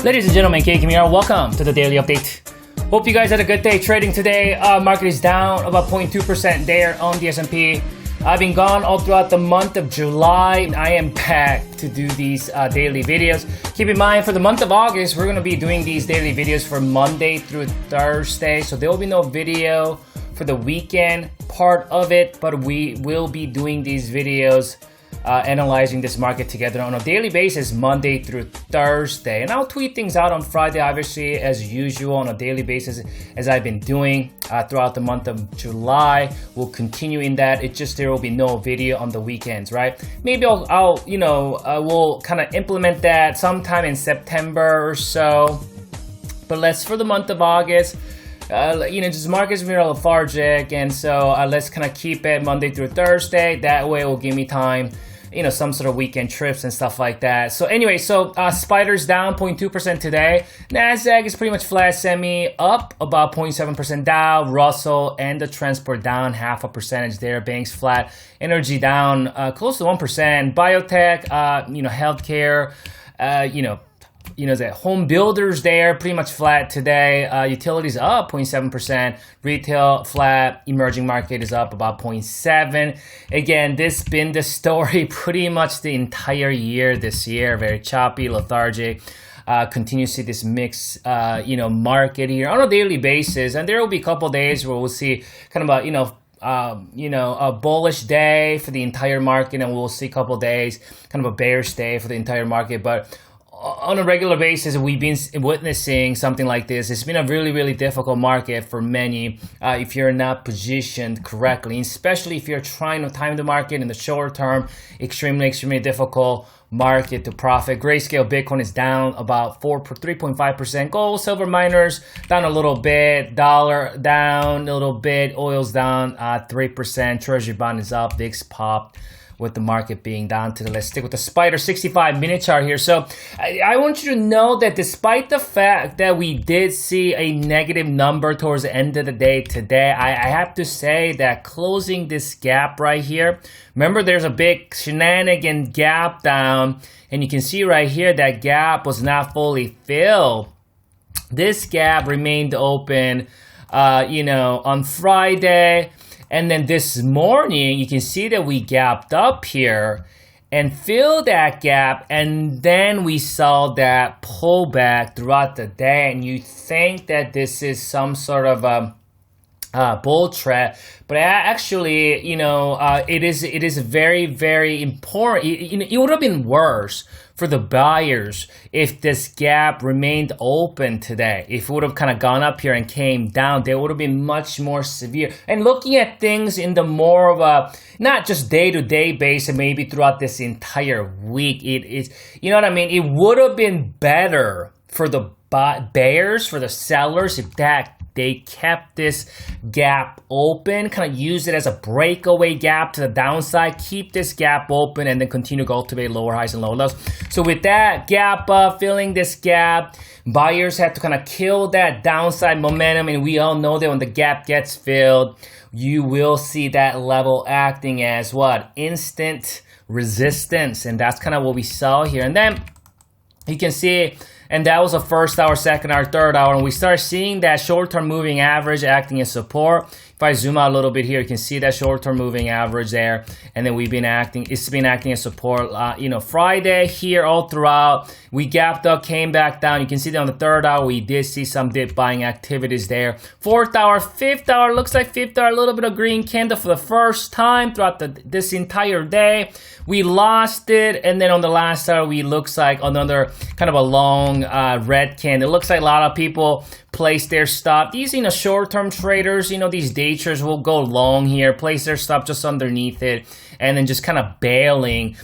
Ladies and gentlemen, Kei Kim here. Welcome to the Daily Update. Hope you guys had a good day trading today. Market is down about 0.2% there on the S&P. I've been gone all throughout the month of July. I am back to do these daily videos. Keep in mind, for the month of August, we're going to be doing these daily videos from Monday through Thursday. So there will be no video for the weekend part of it, but we will be doing these videos analyzing this market together on a daily basis, Monday through Thursday. And I'll tweet things out on Friday, obviously, as usual, on a daily basis, as I've been doing throughout the month of July. We'll continue in that. It's just there will be no video on the weekends, right? Maybe we'll kind of implement that sometime in September or so. But for the month of August, just market's very lethargic, and so let's kind of keep it Monday through Thursday. That way it will give me time, some sort of weekend trips and stuff like that. So anyway, Spider's down 0.2% today. Nasdaq is pretty much flat, semi up about 0.7%. Dow, Russell, and the transport down 0.5% there. Banks flat. Energy down close to 1%. Biotech, healthcare, the home builders there pretty much flat today. Utilities up 0.7%. Retail flat. Emerging market is up about 0.7%. Again, this been the story pretty much the entire year this year. Very choppy, lethargic. Continue to see this mixed, market here on a daily basis. And there will be a couple days where we'll see kind of a bullish day for the entire market, and we'll see a couple days kind of a bearish day for the entire market. But on a regular basis, we've been witnessing something like this. It's been a really, really difficult market for many if you're not positioned correctly, especially if you're trying to time the market in the short term. Extremely, extremely difficult market to profit. Grayscale Bitcoin is down about 3.5%. Gold, silver miners down a little bit. Dollar down a little bit. Oil's down 3%. Treasury bond is up. VIX popped, with the market being down today. Let's stick with the Spider 65-minute chart here. So I want you to know that despite the fact that we did see a negative number towards the end of the day today, I have to say that closing this gap right here, remember there's a big shenanigan gap down, and you can see right here that gap was not fully filled. This gap remained open, on Friday. And then this morning, you can see that we gapped up here and filled that gap. And then we saw that pullback throughout the day. And you think that this is some sort of bull trap, but actually, it is very, very important. It would have been worse for the buyers if this gap remained open today. If it would have kind of gone up here and came down, they would have been much more severe. And looking at things in the more of a, not just day-to-day basis, maybe throughout this entire week, it is, it would have been better for the bears, for the sellers, if they kept this gap open, kind of use it as a breakaway gap to the downside, keep this gap open, and then continue to cultivate lower highs and lower lows. So with that gap filling this gap, buyers have to kind of kill that downside momentum, and we all know that when the gap gets filled, you will see that level acting as what? Instant resistance, and that's kind of what we saw here. And then you can see, and that was the first hour, second hour, third hour, and we start seeing that short-term moving average acting as support. If I zoom out a little bit here, you can see that short-term moving average there, and then it's been acting as support. Friday here all throughout, we gapped up, came back down. You can see that on the third hour, we did see some dip buying activities there. Fourth hour, fifth hour, looks like fifth hour, a little bit of green candle for the first time throughout this entire day. We lost it, and then on the last hour, looks like another kind of a long red candle. It looks like a lot of people place their stop. These, short-term traders, these day traders will go long here, place their stop just underneath it, and then just kind of bailing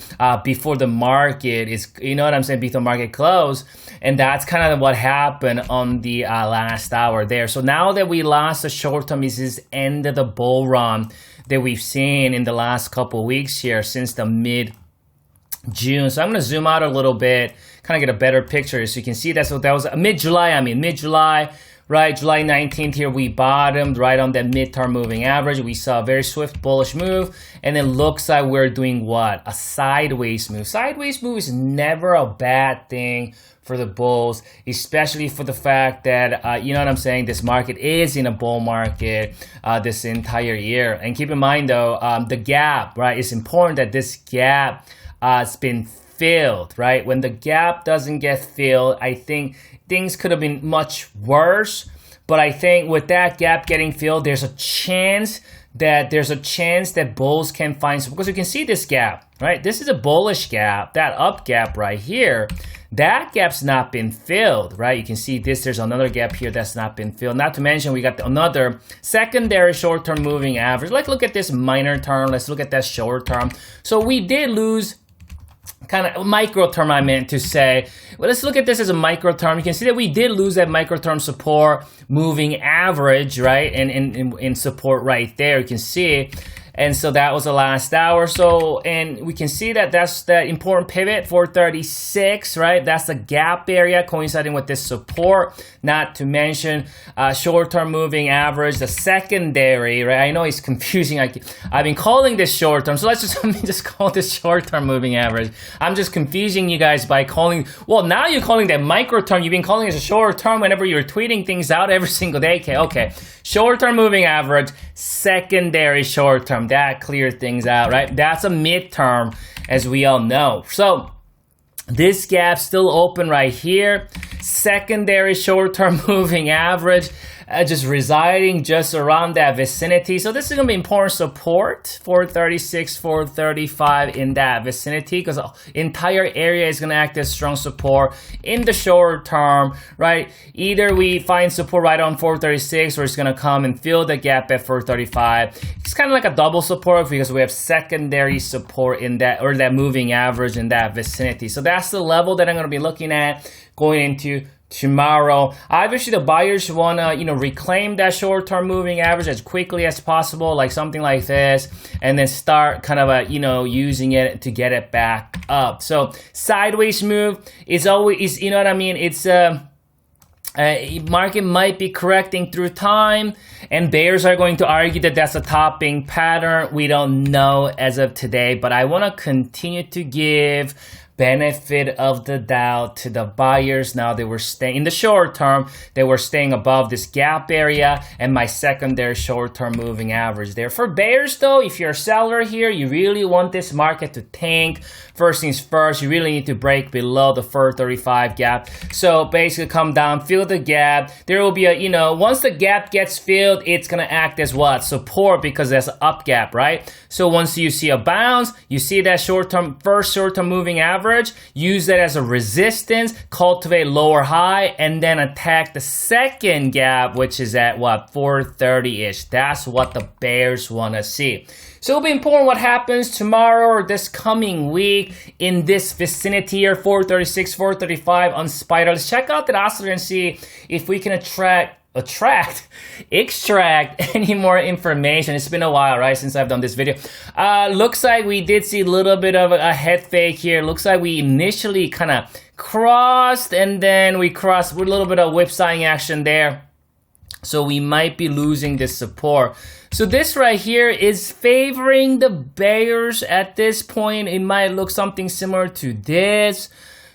before the market is, before the market close. And that's kind of what happened on the last hour there. So now that we lost the short-term, this is end of the bull run that we've seen in the last couple weeks here since the mid-June. So I'm going to zoom out a little bit, kind of get a better picture so you can see that. So that was mid-July, right? July 19th here, we bottomed right on that midterm moving average. We saw a very swift bullish move, and it looks like we're doing what? A sideways move. Sideways move is never a bad thing for the bulls, especially for the fact that, you know what I'm saying, this market is in a bull market this entire year. And keep in mind though, the gap, right? It's important that this gap has been filled, right? When the gap doesn't get filled, I think things could have been much worse. But I think with that gap getting filled, there's a chance that bulls can find some, because you can see this gap, right? This is a bullish gap, that up gap right here. That gap's not been filled, right? You can see this, there's another gap here that's not been filled. Not to mention we got another secondary short-term moving average. Like, look at this minor term. Let's look at that short term. So we did lose kind of micro term, I meant to say. Well, let's look at this as a micro term. You can see that we did lose that micro term support moving average, right? And in support right there, you can see. And so that was the last hour. So, and we can see that that's the important pivot, 436, right? That's the gap area coinciding with this support. Not to mention short-term moving average, the secondary, right? I know it's confusing. I've been calling this short-term. So let me just call this short-term moving average. I'm just confusing you guys by calling, well, now you're calling that micro-term. You've been calling it a short-term whenever you're tweeting things out every single day. Okay. Short-term moving average, secondary short-term. That clears things out, right? That's a midterm, as we all know. So this gap still open right here. Secondary short-term moving average, just residing just around that vicinity. So this is going to be important support, 436, 435 in that vicinity, because the entire area is going to act as strong support in the short term, right? Either we find support right on 436, or it's going to come and fill the gap at 435. It's kind of like a double support because we have secondary support in that, or that moving average in that vicinity. So that's the level that I'm going to be looking at going into tomorrow. Obviously, the buyers want to, reclaim that short-term moving average as quickly as possible, like something like this, and then start kind of, using it to get it back up. So sideways move is always, you know what I mean? It's market might be correcting through time, and bears are going to argue that that's a topping pattern. We don't know as of today, but I want to continue to give benefit of the doubt to the buyers. Now they were staying in the short term, they were staying above this gap area and my secondary short-term moving average there. For bears though, if you're a seller here, you really want this market to tank. First things first, you really need to break below the 435 gap. So basically come down, fill the gap. There will be a, once the gap gets filled, it's gonna act as what? Support, because there's an up gap, right? So once you see a bounce, you see that first short-term moving average, use that as a resistance, cultivate lower high, and then attack the second gap, which is at what? 430-ish. That's what the bears want to see. So it'll be important what happens tomorrow or this coming week in this vicinity here, 436, 435 on spider. Let's check out that oscillator and see if we can extract any more information. It's been a while, right, since I've done this video. Looks like we did see a little bit of a head fake here. Looks like we initially kind of crossed, and then we crossed with a little bit of whipsawing action there. So we might be losing this support. So this right here is favoring the bears at this point. It might look something similar to this.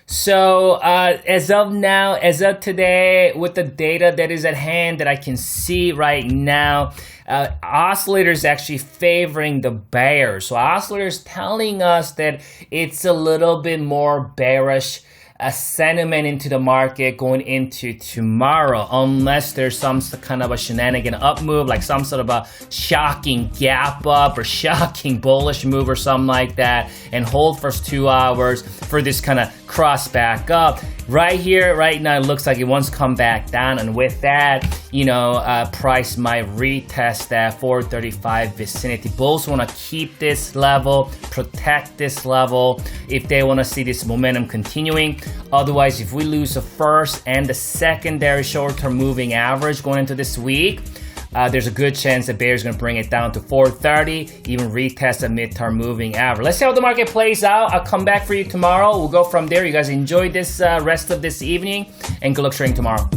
So as of now, as of today, with the data that is at hand that I can see right now, oscillator is actually favoring the bears. So oscillator is telling us that it's a little bit more bearish sentiment into the market going into tomorrow, unless there's some kind of a shenanigan up move, like some sort of a shocking gap up or shocking bullish move or something like that, and hold for 2 hours for this kind of cross back up. Right here, right now, it looks like it wants to come back down, and with that, price might retest that 435 vicinity. Bulls want to keep this level, protect this level if they want to see this momentum continuing. Otherwise, if we lose the first and the secondary short-term moving average going into this week, there's a good chance the bear's going to bring it down to 430, even retest a midterm moving average. Let's see how the market plays out. I'll come back for you tomorrow. We'll go from there. You guys enjoy this rest of this evening, and good luck trading tomorrow.